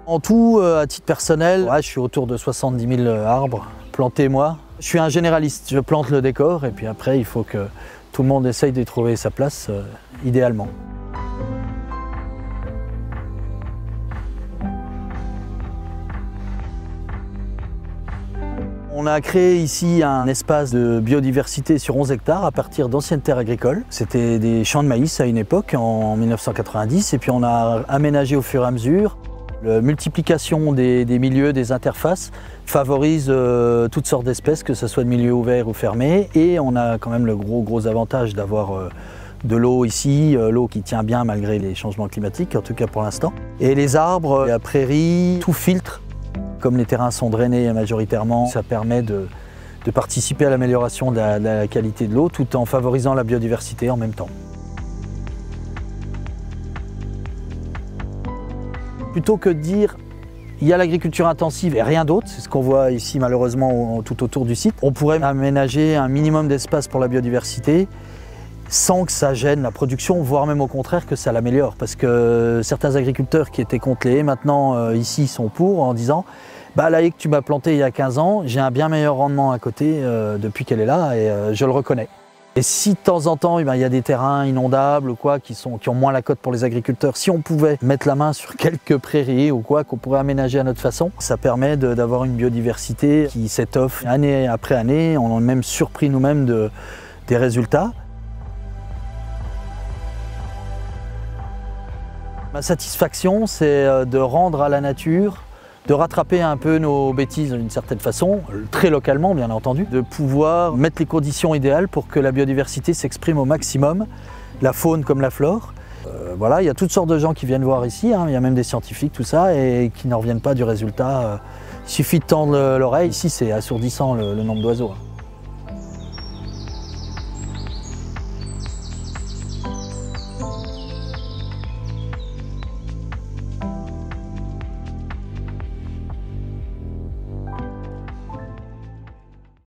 En tout, à titre personnel, je suis autour de 70 000 arbres plantés moi. Je suis un généraliste, je plante le décor et puis après il faut que tout le monde essaye de trouver sa place idéalement. On a créé ici un espace de biodiversité sur 11 hectares à partir d'anciennes terres agricoles. C'était des champs de maïs à une époque, en 1990, et puis on a aménagé au fur et à mesure. La multiplication des milieux, des interfaces favorise toutes sortes d'espèces, que ce soit de milieux ouverts ou fermés, et on a quand même le gros avantage d'avoir de l'eau ici, l'eau qui tient bien malgré les changements climatiques, en tout cas pour l'instant. Et les arbres, la prairie, tout filtre. Comme les terrains sont drainés majoritairement, ça permet de participer à l'amélioration de la qualité de l'eau tout en favorisant la biodiversité en même temps. Plutôt que de dire il y a l'agriculture intensive et rien d'autre, c'est ce qu'on voit ici malheureusement tout autour du site, on pourrait aménager un minimum d'espace pour la biodiversité sans que ça gêne la production, voire même au contraire que ça l'améliore. Parce que certains agriculteurs qui étaient contre les haies, maintenant ici sont pour, en disant bah, la haie que tu m'as plantée il y a 15 ans, j'ai un bien meilleur rendement à côté depuis qu'elle est là et je le reconnais. Et si de temps en temps il y a des terrains inondables ou quoi qui ont moins la cote pour les agriculteurs, si on pouvait mettre la main sur quelques prairies ou quoi qu'on pourrait aménager à notre façon, ça permet d'avoir une biodiversité qui s'étoffe année après année. On est même surpris nous-mêmes des résultats. Ma satisfaction, c'est de rendre à la nature, de rattraper un peu nos bêtises d'une certaine façon, très localement bien entendu, de pouvoir mettre les conditions idéales pour que la biodiversité s'exprime au maximum, la faune comme la flore. Voilà, il y a toutes sortes de gens qui viennent voir ici, il y a même des scientifiques, tout ça, et qui n'en reviennent pas du résultat. Il suffit de tendre l'oreille, ici c'est assourdissant le nombre d'oiseaux.